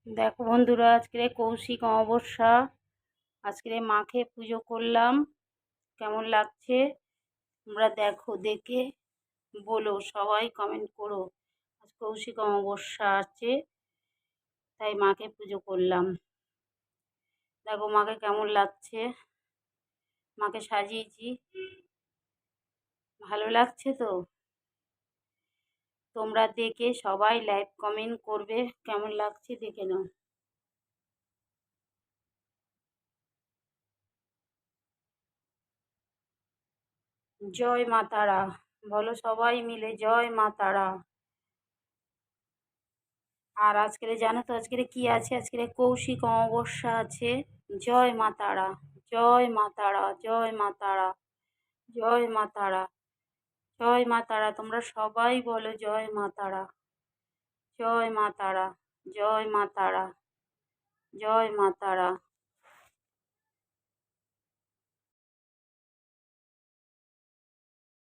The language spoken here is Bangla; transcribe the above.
দেখো বন্ধুরা, আজকে কৌশিক অমাবস্যা। আজকে মাকে পুজো করলাম। কেমন লাগছে তোমরা দেখো, দেখে বলো, সবাই কমেন্ট করো। আজ কৌশিক অমাবস্যা আছে, তাই মাকে পুজো করলাম। দেখো মাকে কেমন লাগছে, মাকে সাজিয়েছি। ভালো লাগছে তো? তোমরা দেখে সবাই লাইক কমেন্ট করবে, কেমন লাগছে দেখে নাও। জয় মা তারা, বলো সবাই মিলে জয় মা তারা। আর আজকে জানো তো আজকে কি আছে? আজকে কৌশিক অমাবস্যা আছে। জয় মা তারা, জয় মা তারা, জয় মা তারা, জয় মা তারা, জয় মা তারা। তোমরা সবাই বলো জয় মা তারা, জয় মা তারা, জয় মা তারা, জয় মা তারা।